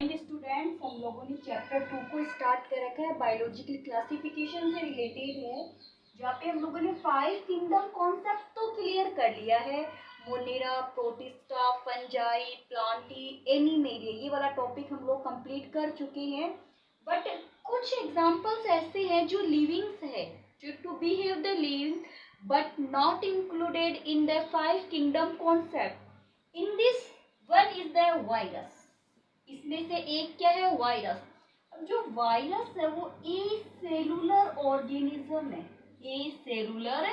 Students, हम लोगों ने चैप्टर 2 को स्टार्ट कर रखा है। बायोलॉजिकल क्लासिफिकेशन से रिलेटेड है, जहाँ पे हम लोगों ने 5 किंगडम कॉन्सेप्ट तो क्लियर कर लिया है। Monera, protista, fungi, Plantae, animalia, ये वाला टॉपिक हम लोग कंप्लीट कर चुके हैं। बट कुछ एग्जांपल्स ऐसे हैं जो लिविंग्स है, जो to behave the living but not included in the 5 kingdom concept. In this one is the virus. इसमें से एक क्या है? वायरस। अब जो वायरस है वो ए सेलुलर ऑर्गेनिज्म है। ए सेलुलर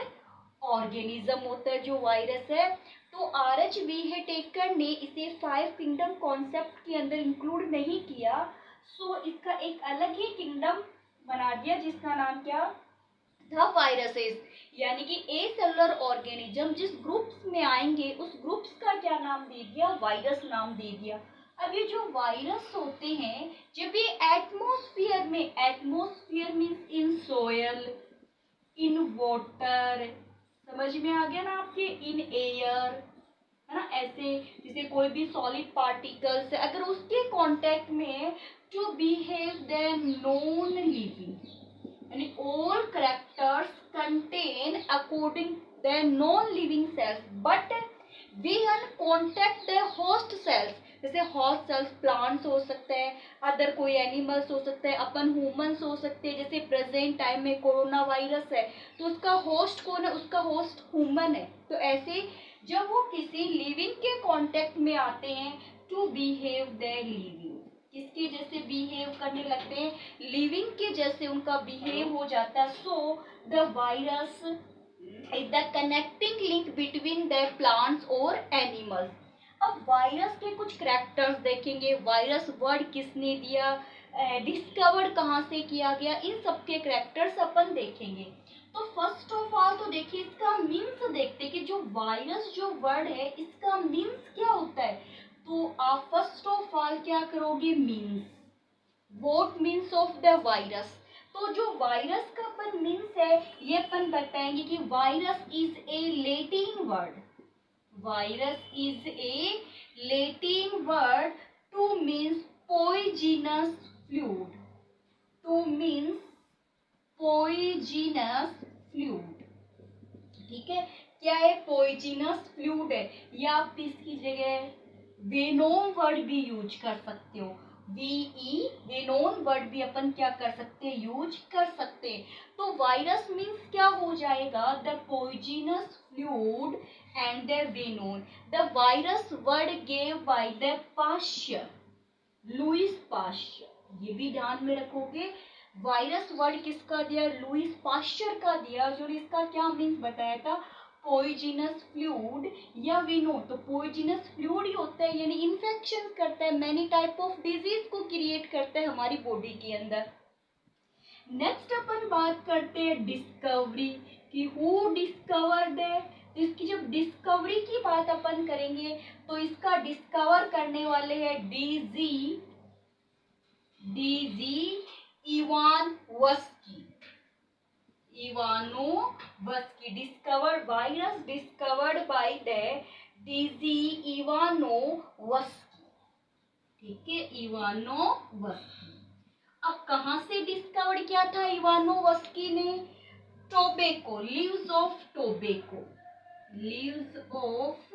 ऑर्गेनिज्म होता है जो वायरस है। तो RHV टेकर ने इसे 5 किंगडम कॉन्सेप्ट के अंदर इंक्लूड नहीं किया, सो इसका एक अलग ही किंगडम बना दिया जिसका नाम क्या था? वायरसेस। यानी कि ए सेलुलर ऑर्गेनिज्म जिस ग्रुप्स में आएंगे उस ग्रुप्स का क्या नाम दे दिया? वायरस नाम दे दिया। अब ये जो वायरस होते हैं, जब ये एटमॉस्फेयर में, atmosphere means in soil, in water, समझ में आ गया ना आपके? इन एयर, है ना? ऐसे जैसे कोई भी सॉलिड पार्टिकल्स है, अगर उसके कांटेक्ट में to behave the non living, यानी all characters contain according the non-living cells but when contact the host cells, जैसे host cells प्लांट्स हो सकते हैं, अदर कोई एनिमल्स हो सकते हैं, अपन ह्यूमंस हो सकते हैं। जैसे प्रेजेंट टाइम में कोरोना वायरस है तो उसका होस्ट कौन है? उसका होस्ट ह्यूमन है। तो ऐसे जब वो किसी लिविंग के कांटेक्ट में आते हैं टू बिहेव द लिविंग, किसके जैसे बिहेव करने लगते हैं? लिविंग के जैसे उनका बिहेव हो जाता है। So the virus is the connecting link between the plants और एनिमल्स। अब वायरस के कुछ कैरेक्टर्स देखेंगे। वायरस वर्ड किसने दिया, डिस्कवर्ड कहाँ से किया गया, इन सब के कैरेक्टर्स अपन देखेंगे। तो फर्स्ट ऑफ ऑल तो देखिए इसका मीन्स देखते हैं कि जो वायरस जो वर्ड है इसका मीन्स क्या होता है। तो आप फर्स्ट ऑफ ऑल क्या करोगे? Means, what means of the virus. तो जो वायरस का अपन मीन्स है ये अपन बताएंगे कि virus is a Latin word, virus is a Latin word two means poisonous fluid, two means poisonous fluid. ठीक है, क्या है? पॉइजनस फ्लूइड है। या आप इसकी जगह वेनोम वर्ड भी यूज कर सकते हो। VE वेनोम वर्ड भी अपन क्या कर सकते हैं? यूज कर सकते हैं। तो वायरस मीन्स क्या हो जाएगा? The poisonous fluid and the venom. The virus word gave by the Pasteur, Louis Pasteur. ये भी ध्यान में रखोगे। वायरस वर्ड किसका दिया? लुइस पाश्चर का दिया। जो इसका क्या मीन्स बताया था? पॉइजनस फ्लूइड या वेनोम। तो पॉइजनस फ्लूइड ही होता है, यानी इन्फेक्शन करता है, मैनी टाइप ऑफ डिजीज को क्रिएट करता है हमारी बॉडी के अंदर। नेक्स्ट अपन बात करते हैं डिस्कवरी कि हु डिस्कवर्ड है। तो इसकी जब डिस्कवरी की बात अपन करेंगे तो इसका डिस्कवर करने वाले हैं DG Ivanovsky. Ivanovsky discovered virus discovered by the DG Ivanovsky. ठीक है, इवानोवस्की। अब कहां से डिस्कवर्ड किया था इवानोवस्की ने? Tobacco, leaves of tobacco, leaves of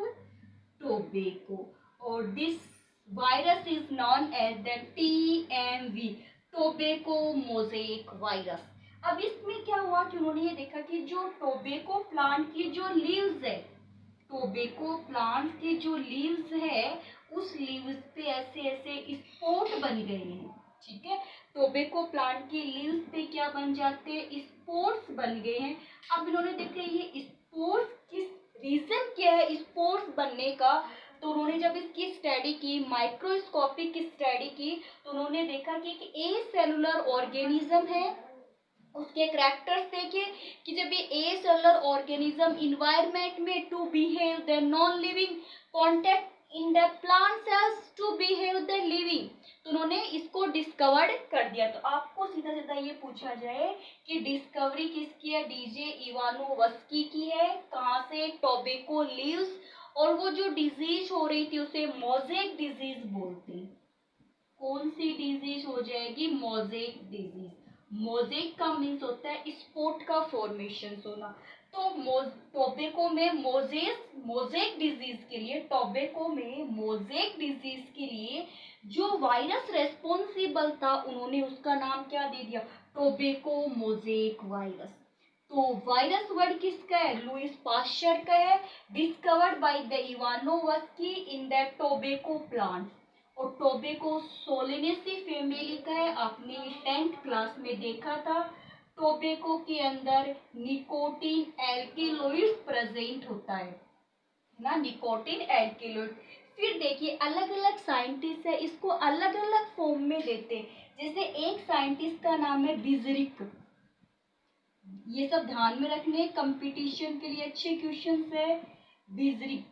tobacco. और this virus is known as the TMV, tobacco mosaic virus. अब इसमें क्या हुआ कि उन्होंने ये देखा कि जो टोबैको प्लांट की जो लीव्स है, टोबैको प्लांट के जो लीव्स है उस लीव्स पे ऐसे ऐसे स्पॉट बन गए हैं। ठीक है, टोबैको प्लांट के लीव्स पे क्या बन जाते हैं? स्पोर्स बन गए हैं। अब इन्होंने देखा ये स्पोर्स किस रीजन क्या है स्पोर्स बनने का। तो उन्होंने जब इसकी स्टडी की, माइक्रोस्कोपिक स्टडी की, तो उन्होंने देखा कि ए सेलुलर ऑर्गेनिज्म है, उसके कैरेक्टर्स देखे कि जब ये ए सेलुलर ऑर्गेनिज्म इन्वायरमेंट में to behave the non living, contact in the plant cells to behave the living, तो उन्होंने इसको डिस्कवर्ड कर दिया। तो आपको सीधा सीधा ये पूछा जाए कि डिस्कवरी किसकी है? डीजे इवानोवस्की की है। कहाँ से? Tobacco leaves. और वो जो डिजीज हो रही थी उसे मोज़ेक डिजीज बोलते हैं। कौन सी डिजीज हो जाएगी? Mosaic disease. मोजेक का मीन्स होता है स्पॉट का फॉर्मेशन होना। तो टोबैको में मोजेक डिजीज के लिए, टोबैको में मोजेक डिजीज के लिए जो वायरस रेस्पॉन्सिबल था उन्होंने उसका नाम क्या दे दिया? Tobacco mosaic virus. तो वायरस वर्ड किसका है? लुइस पाश्चर का है। Discovered by the Ivanovsky in the tobacco plant. और टोबैको सोलेनेसी फैमिली का है। आपने 10th क्लास में देखा था। टोबैको के अंदर निकोटीन एल्केलॉइड प्रेजेंट होता है ना, निकोटीन एल्केलॉइड। फिर देखिए अलग अलग साइंटिस्ट है इसको अलग अलग फॉर्म में देते हैं। जैसे एक साइंटिस्ट का नाम है बिजरिक। ये सब ध्यान में रखने, कंपटीशन के लिए अच्छे क्वेश्चन है। बिजरिक,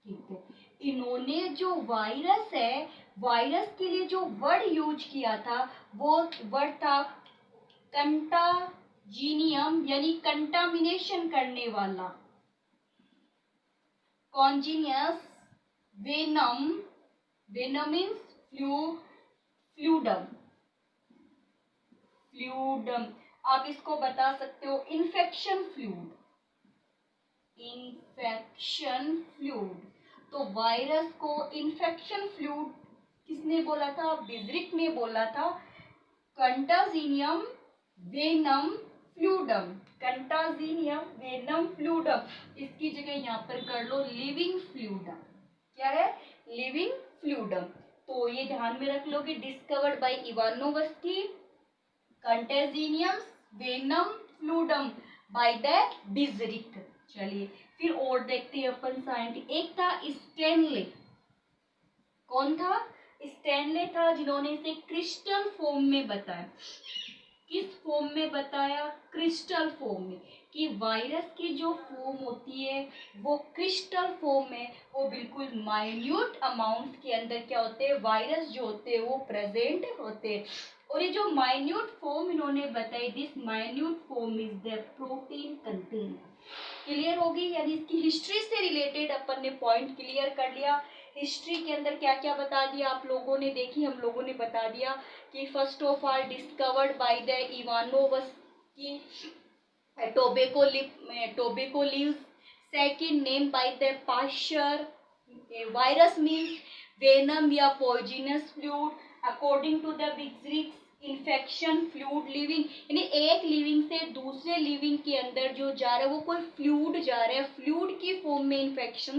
ठीक है। इन्होंने जो वायरस है, वायरस के लिए जो वर्ड यूज किया था वो वर्ड था कंटाजीनियम, यानी कंटामिनेशन करने वाला। Contagious venom, venom means fluidum, fluidum. आप इसको बता सकते हो इन्फेक्शन फ्लूड, इन्फेक्शन फ्लूड। तो वायरस को इन्फेक्शन फ्लूड किसने बोला था? बिजरिक ने बोला था। Contagium venom fluidum, contagium venom fluidum. इसकी जगह यहाँ पर कर लो लिविंग फ्लूडम। क्या है? Living fluidum. तो ये ध्यान में रख लो कि discovered by Ivanovsky, contagium venom fluidum by the Beijerinck. चलिए फिर और देखते हैं अपन साइंटिस्ट। एक था स्टैनले। कौन था? स्टैनले था जिन्होंने इसे क्रिस्टल फॉर्म में बताया। किस फॉर्म में बताया? क्रिस्टल फॉर्म में। कि वायरस की जो फॉर्म होती है वो क्रिस्टल फॉर्म में, वो बिल्कुल माइन्यूट अमाउंट के अंदर क्या होते हैं? वायरस जो होते हैं वो प्रेजेंट होते हैं। और ये जो माइन्यूट फॉर्म इन्होंने बताई, this minute form is the protein container. Clear होगी? यानी इसकी हिस्ट्री से रिलेटेड अपन ने पॉइंट क्लियर कर लिया। हिस्ट्री के अंदर क्या क्या बता दिया आप लोगों ने? देखी, हम लोगों ने बता दिया कि first of all discovered by the Ivanovsky, tobacco leaves. Second name by the Pasteur. Virus means venom या poisonous fluid. According to the Beijerinck's, infection fluid living, यानी एक लिविंग से दूसरे लिविंग के अंदर जो जा रहा है वो कोई फ्लूइड जा रहा है, फ्लूइड की फॉर्म में इन्फेक्शन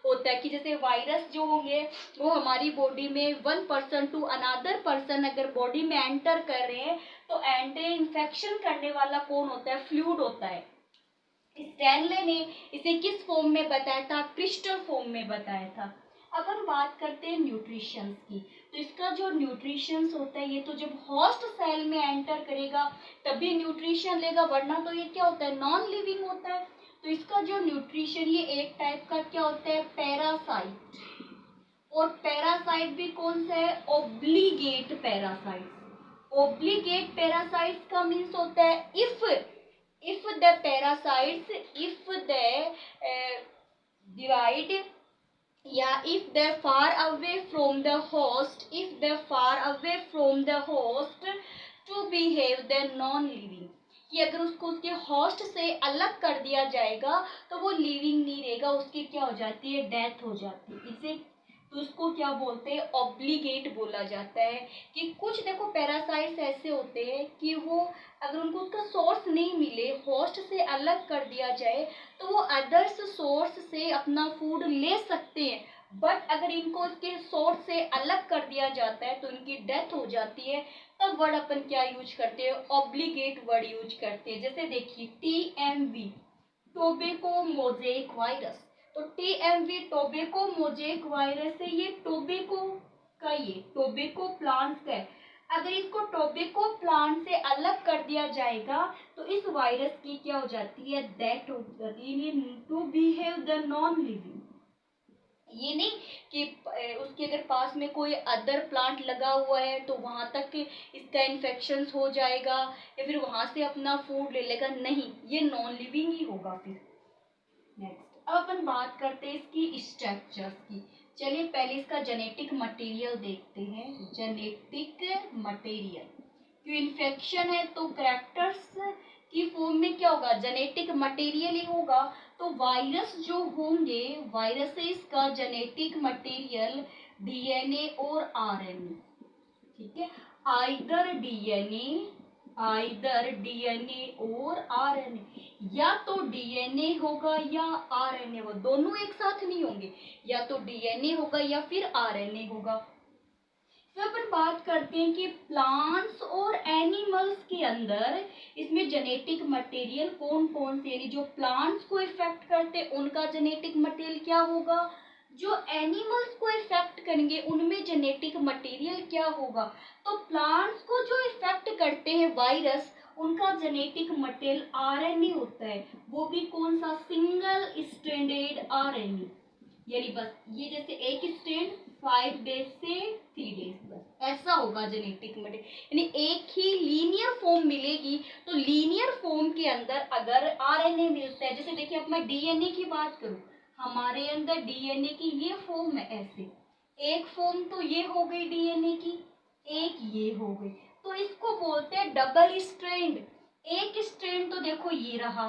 होता है। कि जैसे वायरस जो होंगे वो हमारी बॉडी में one person to another person अगर बॉडी में एंटर कर रहे हैं तो एंटर इन्फेक्शन करने वाला कौन होता है? फ्लूइड होता है। स्टैनले ने इसे किस फॉर्म में बताया था? क्रिस्टल फॉर्म में बताया था। अब हम बात करते हैं न्यूट्रिशन की। तो इसका जो न्यूट्रिशन होता है, ये तो जब होस्ट सेल में एंटर करेगा तभी न्यूट्रिशन लेगा, वरना तो ये क्या होता है? नॉन लिविंग होता है। तो इसका जो न्यूट्रिशन, ये एक टाइप का क्या होता है? पैरासाइट। और पैरासाइट भी कौन सा है? Obligate parasite. ओब्लिगेट पैरासाइट का मीन्स होता है if the parasites, if they divide, yeah, if they far away from the host, if they far away from the host to behave the non living, कि अगर उसको उसके host से अलग कर दिया जाएगा तो वो लिविंग नहीं रहेगा, उसकी क्या हो जाती है? डेथ हो जाती है। इसे तो उसको क्या बोलते हैं? ऑब्लिगेट बोला जाता है। कि कुछ देखो पैरासाइट्स ऐसे होते हैं कि वो अगर उनको उसका सोर्स नहीं मिले, होस्ट से अलग कर दिया जाए तो वो अदर्स सोर्स से अपना फूड ले सकते हैं। बट अगर इनको इसके सोर्स से अलग कर दिया जाता है तो इनकी डेथ हो जाती है। तब वर्ड अपन क्या यूज करते हैं? ऑब्लिगेट वर्ड यूज करते हैं। जैसे देखिए TMV, टोबैको मोजेक वायरस। तो TMV टोबैको मोजेक वायरस है, ये टोबैको का, ये टोबैको प्लांट का है। अगर इसको टोबैको प्लांट से अलग कर दिया जाएगा तो इस वायरस की क्या हो जाती है? डेथ हो जाती है। To behave the non living, ये नहीं कि उसके अगर पास में कोई अदर प्लांट लगा हुआ है तो वहां तक इसका इन्फेक्शन हो जाएगा या फिर वहां से अपना फूड ले लेगा, नहीं, ये नॉन लिविंग ही होगा। फिर नेक्स्ट अब अपन बात करते हैं इसकी स्ट्रक्चर्स की। चलिए पहले इसका जेनेटिक मटेरियल देखते हैं। जेनेटिक मटेरियल, क्यों इन्फेक्शन है तो कैरेक्टर्स की फॉर्म में क्या होगा, जेनेटिक मटेरियल ही होगा। तो वायरस जो होंगे, वायरसेस का जेनेटिक मटेरियल डीएनए और आरएनए, ठीक है, आइदर डीएनए और आरएनए, या तो डीएनए होगा या आरएनए होगा, दोनों एक साथ नहीं होंगे, या तो डीएनए होगा या फिर आरएनए होगा। फिर अपन बात करते हैं कि प्लांट्स और एनिमल्स के अंदर इसमें जेनेटिक मटेरियल कौन कौन से, यानी जो प्लांट्स को इफेक्ट करते हैं उनका जेनेटिक मटेरियल क्या होगा, जो एनिमल्स को इफेक्ट करेंगे उनमें जेनेटिक मटेरियल क्या होगा। तो प्लांट्स को जो इफेक्ट करते हैं वायरस, उनका जेनेटिक मटेरियल आरएनए होता है, वो भी कौन सा, सिंगल स्ट्रैंडेड आरएनए, यानी बस ये जैसे एक स्ट्रैंड 5 डेज से 3 डेज, बस ऐसा होगा जेनेटिक मटेरियल, यानी एक ही लीनियर फॉर्म मिलेगी। तो लीनियर फॉर्म के अंदर अगर आरएनए मिलता है, जैसे देखिए अब मैं डीएनए की बात करूं, हमारे अंदर डीएनए की ये फॉर्म है, ऐसे एक फॉर्म तो ये हो गई डीएनए की, एक ये हो गई, तो इसको बोलते हैं डबल स्ट्रैंड। एक स्ट्रैंड तो देखो ये रहा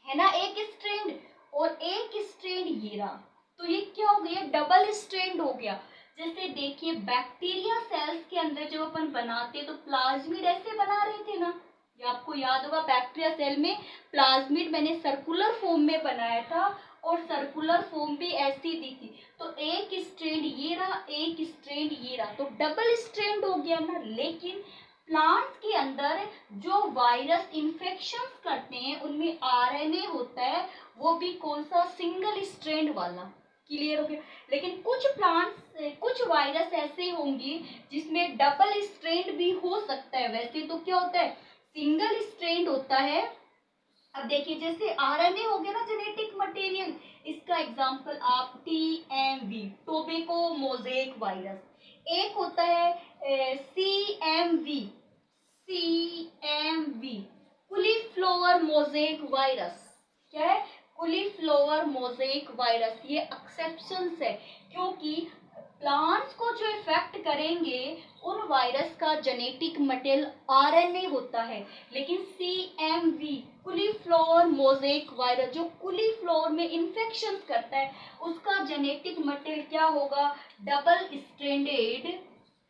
है ना, एक स्ट्रैंड, और एक स्ट्रैंड ये रहा, तो ये क्या हो गया, डबल स्ट्रैंड हो गया। जैसे देखिए बैक्टीरिया सेल्स के अंदर जब अपन बनाते तो प्लाज्मिड ऐसे बना रहे थे ना, ये आपको याद होगा, बैक्टीरिया सेल में प्लाज्मिड मैंने सर्कुलर फॉर्म में बनाया था और सर्कुलर फॉर्म भी ऐसी दी थी। तो एक स्ट्रैंड ये रहा, एक स्ट्रैंड ये रहा, तो डबल स्ट्रैंड हो गया ना। लेकिन प्लांट्स के अंदर जो वायरस इन्फेक्शन करते हैं उनमें आरएनए होता है, वो भी कौन सा, सिंगल स्ट्रैंड वाला। क्लियर हो गया। लेकिन कुछ प्लांट्स, कुछ वायरस ऐसे होंगे जिसमें डबल स्ट्रैंड भी हो सकता है। वैसे तो क्या होता है, सिंगल स्ट्रैंड होता है। अब देखिए जैसे आरएनए हो गया ना जेनेटिक मटेरियल, इसका एग्जांपल आप टीएमवी, टोबैको मोज़ेक वायरस, एक होता है सीएमवी, कुलीफ्लावर मोज़ेक वायरस, क्या है, कुलीफ्लावर मोज़ेक वायरस। ये एक्सेप्शंस है, क्योंकि प्लांट्स को जो इफेक्ट करेंगे उन वायरस का जेनेटिक मटेरियल आरएनए होता है। लेकिन सीएमवी, कुलीफ्लावर मोज़ेक वायरस, जो कुलीफ्लावर में इन्फेक्शन करता है, उसका जेनेटिक मटेरियल क्या होगा, डबल स्ट्रैंडेड,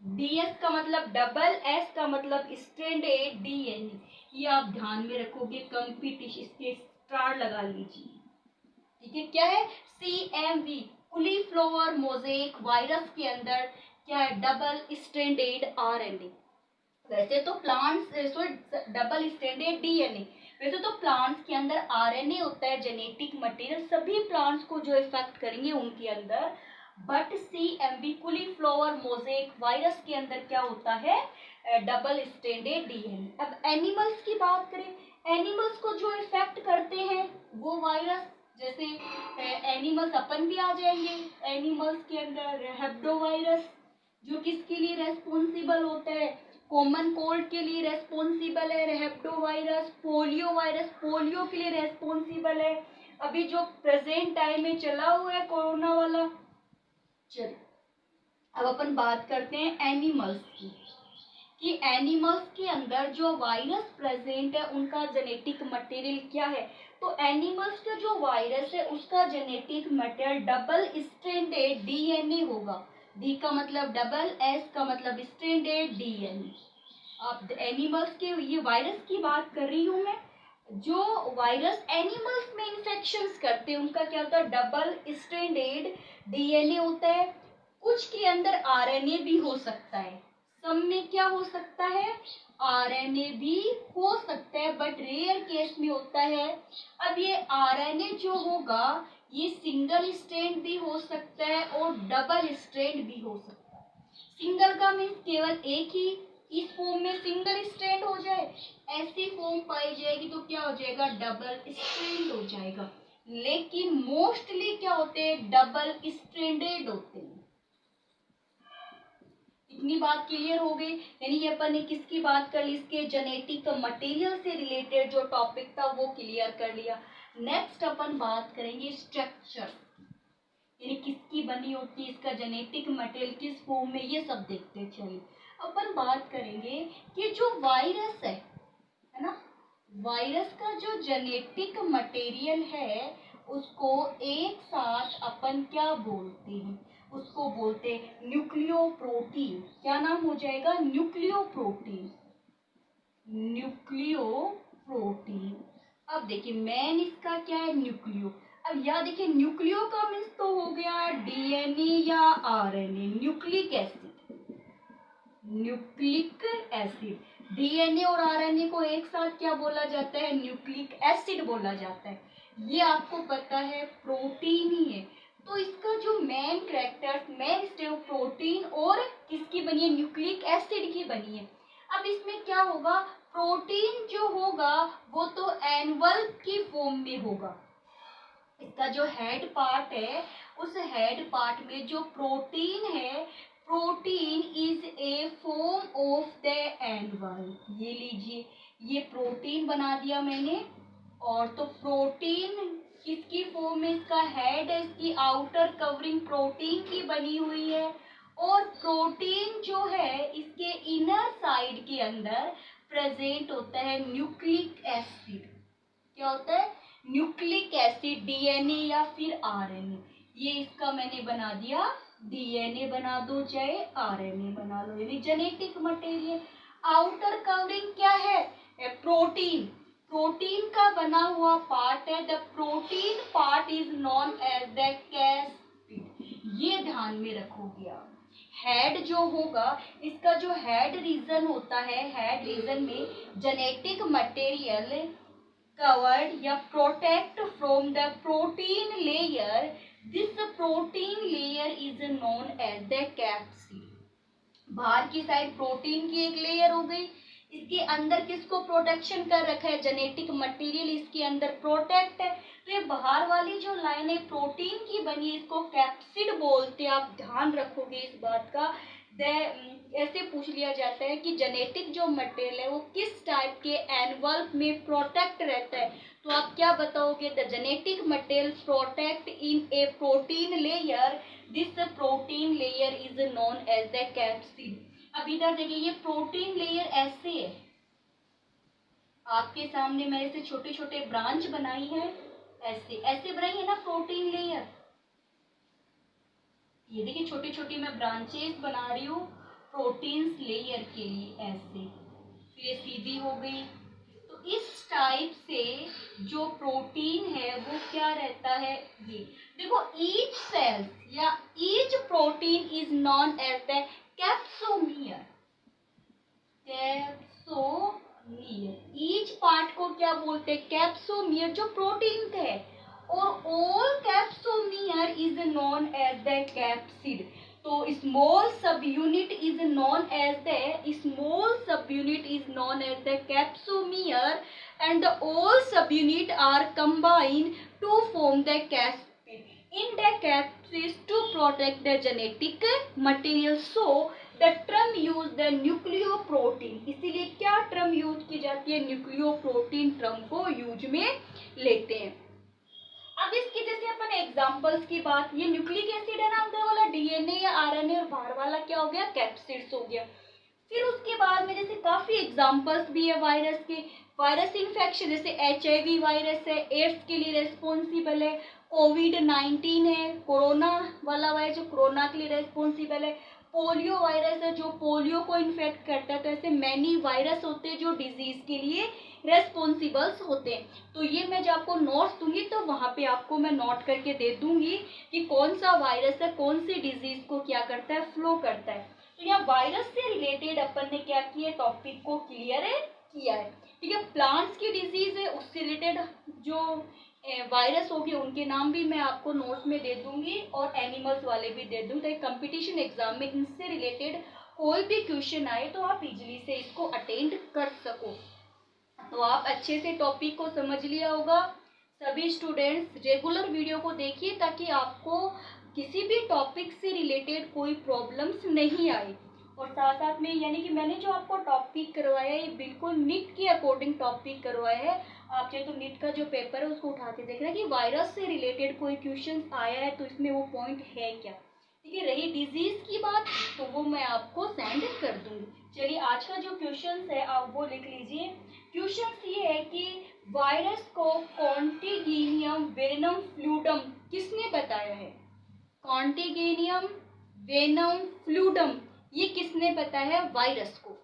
डीएस का मतलब डबल, एस का मतलब स्ट्रैंडेड डीएनए। ये आप ध्यान में रखोगे, कंपटीशन, इसके स्टार लगा लीजिए, ठीक है। क्या है, सीएमवी, कुलीफ्लावर मोज़ेक वायरस के अंदर क्या है, डबल स्ट्रैंडेड आरएनए। वैसे तो प्लांट्स, डबल स्ट्रैंडेड डीएनए, वैसे तो प्लांट्स के अंदर आरएनए होता है जेनेटिक मटेरियल, सभी प्लांट्स को जो इफेक्ट करेंगे उनके अंदर। बट सीएमवी, कुलीफ्लावर मोज़ेक वायरस के अंदर क्या होता है, डबल स्ट्रैंडेड डीएनए। अब एनिमल्स की बात करें, एनिमल्स को जो इफेक्ट करते हैं वो वायरस, जैसे एनिमल्स अपन भी आ जाएंगे, एनिमल्स के अंदर रेहब्डो वायरस, जो किसके लिए रेस्पॉन्सिबल होता है, कॉमन कोल्ड के लिए रेस्पॉन्सिबल है रेहब्डो वायरस। पोलियो वायरस पोलियो के लिए रेस्पॉन्सिबल है। अभी जो प्रेजेंट टाइम में चला हुआ है कोरोना वाला। चलिए अब अपन बात करते हैं एनिमल्स की, कि एनिमल्स के अंदर जो वायरस प्रेजेंट है उनका जेनेटिक मटेरियल क्या है। तो एनिमल्स का जो वायरस है उसका genetic material double stranded DNA होगा। डी का मतलब डबल, एस का मतलब स्ट्रैंडेड डीएनए। आप एनिमल्स के, ये वायरस की बात कर रही हूँ मैं, जो वायरस एनिमल्स में इन्फेक्शंस करते हैं उनका क्या होता है, डबल स्ट्रैंडेड डीएनए होता है। कुछ के अंदर आरएनए भी हो सकता है, सब में क्या हो सकता है, आरएनए भी हो सकता है, बट रेयर केस में होता है। अब ये आरएनए जो होगा ये सिंगल स्ट्रैंड भी हो सकता है और डबल स्ट्रैंड भी हो सकता है। सिंगल का मीन्स केवल एक ही, इस फॉर्म में सिंगल स्ट्रैंड हो जाए, ऐसी फॉर्म पाई जाएगी तो क्या हो जाएगा, डबल स्ट्रैंड हो जाएगा। लेकिन मोस्टली क्या होते हैं, डबल स्ट्रैंडेड होते हैं। इतनी बात क्लियर हो गई। यानी ये अपन ने किसकी बात कर ली, इसके जेनेटिक मटेरियल से रिलेटेड जो टॉपिक था वो क्लियर कर लिया। नेक्स्ट अपन बात करेंगे स्ट्रक्चर। यानी किसकी बनी होती है, इसका जेनेटिक मटेरियल किस फॉर्म में, ये सब देखते हैं। चलिए अपन बात करेंगे कि जो वायरस है ना, वायरस का जो जेनेटिक मटेरियल है उसको एक साथ अपन क्या बोलते हैं, उसको बोलते हैं न्यूक्लियोप्रोटीन। क्या नाम हो जाएगा, न्यूक्लियोप्रोटीन, न्यूक्लियोप्रोटीन। अब देखिए मेन इसका क्या है, न्यूक्लियो। अब याद देखिए न्यूक्लियो का मीन्स तो हो गया डीएनए या RNA, nucleic acid, nucleic acid. DNA और आरएनए को एक साथ क्या बोला जाता है, न्यूक्लिक एसिड बोला जाता है। ये आपको पता है प्रोटीन ही है। तो इसका जो main characters, main step protein और किसकी बनी है, न्यूक्लिक एसिड की बनी है। अब इसमें क्या होगा, प्रोटीन जो होगा वो तो एनवल्प की फॉर्म में होगा। इसका जो हेड पार्ट है उस हेड पार्ट में जो प्रोटीन है, protein is a form of the envelope. ये लीजिए, ये प्रोटीन बना दिया मैंने। और तो प्रोटीन किसकी फॉर्म में, इसका हेड है, इसकी आउटर कवरिंग प्रोटीन की बनी हुई है। और प्रोटीन जो है इसके इनर साइड के अंदर प्रेजेंट होता है न्यूक्लिक एसिड। क्या होता है, न्यूक्लिक एसिड, डीएनए या फिर आरएनए। ये इसका मैंने बना दिया, डीएनए बना दो चाहे आरएनए बना लो, यानी जेनेटिक मटेरियल। आउटर कवरिंग क्या है, प्रोटीन। प्रोटीन का बना हुआ पार्ट है, the protein part is known as the capsid. ये ध्यान में रखोगे आप। हेड जो होगा, इसका जो हेड रीजन होता है, हेड रीजन में जेनेटिक मटेरियल covered या protect from the protein layer. This protein layer is known as the capsid. बाहर की साइड प्रोटीन की एक लेयर हो गई, इसके अंदर किसको प्रोटेक्शन कर रखा है, जेनेटिक मटेरियल इसके अंदर प्रोटेक्ट है। तो ये बाहर वाली जो लाइन है प्रोटीन की बनी है, इसको कैप्सिड बोलते हैं। आप ध्यान रखोगे इस बात का। ऐसे पूछ लिया जाता है कि जेनेटिक जो मटेरियल है वो किस टाइप के एनवल्प में प्रोटेक्ट रहता है, तो आप क्या बताओगे, the genetic material protect in a protein layer, this protein layer is known as the capsid. अब इधर देखिए, ये प्रोटीन लेयर ऐसे है, आपके सामने मैंने से छोटे छोटे ब्रांच बनाई है, ऐसे ऐसे बनाई है ना प्रोटीन लेयर। ये देखिए छोटी छोटी मैं ब्रांचेस बना रही हूँ प्रोटीन्स लेयर के लिए, ऐसे। फिर ये सीधी हो गई। तो इस टाइप से जो प्रोटीन है वो क्या रहता है, ये देखो, ईच सेल या each protein is known as the capsomere. Capsomere, each part को क्या बोलते हैं, कैप्सोमियर, जो प्रोटीन है। और all capsomere is known as the capsid. तो small subunit is known as the capsomere and all subunit are combined to form the capsid. In the capsid to protect the genetic material, so the term use the nucleoprotein. इसीलिए क्या term use की जाती है, nucleoprotein term को use में लेते हैं। अब इसके जैसे अपन एग्जांपल्स की बात, ये न्यूक्लिक एसिड है ना अंदर वाला, डीएनए या आरएनए, और बाहर वाला क्या हो गया, कैप्सिड्स हो गया। फिर उसके बाद में जैसे काफी एग्जांपल्स भी है वायरस के। वायरस इन्फेक्शन जैसे एचआईवी वायरस है, एड्स के लिए रेस्पॉन्सिबल है। कोविड-19 है, कोरोना वाला वायरस जो कोरोना के लिए रेस्पॉन्सिबल है। पोलियो वायरस है जो पोलियो को इन्फेक्ट करता है। तो ऐसे मैनी वायरस होते हैं जो डिजीज के लिए रेस्पॉन्सिबल्स होते हैं। तो ये मैं जब आपको नोट्स दूंगी तो वहाँ पे आपको मैं नोट करके दे दूंगी कि कौन सा वायरस है, कौन सी डिजीज को क्या करता है, फ्लो करता है। तो यहाँ वायरस से रिलेटेड अपन ने क्या किया, टॉपिक को क्लियर किया है। ठीक है, प्लांट्स की डिजीज है उससे रिलेटेड जो वायरस होगी उनके नाम भी मैं आपको नोट्स में दे दूंगी और एनिमल्स वाले भी दे दूंगी, ताकि कंपटीशन एग्जाम में इनसे रिलेटेड कोई भी क्वेश्चन आए तो आप इजीली से इसको अटेंड कर सको। तो आप अच्छे से टॉपिक को समझ लिया होगा। सभी स्टूडेंट्स रेगुलर वीडियो को देखिए ताकि आपको किसी भी टॉपिक से रिलेटेड कोई प्रॉब्लम्स नहीं आए। और साथ साथ में यानी कि मैंने जो आपको टॉपिक करवाया है ये बिल्कुल नीट के अकॉर्डिंग टॉपिक करवाया है। आप चाहे तो नीट का जो पेपर है उसको उठा के देखना कि वायरस से रिलेटेड कोई क्वेश्चन आया है तो इसमें वो पॉइंट है क्या। ठीक है, रही डिजीज की बात तो वो मैं आपको सेंड कर दूंगी। चलिए आज का जो क्वेश्चन है आप वो लिख लीजिए। क्वेश्चन ये है कि वायरस को कॉन्टिगेनियम वेनम फ्लूडम किसने बताया है। कॉन्टिगेनियम वेनम फ्लूडम ये किसने बताया है वायरस को।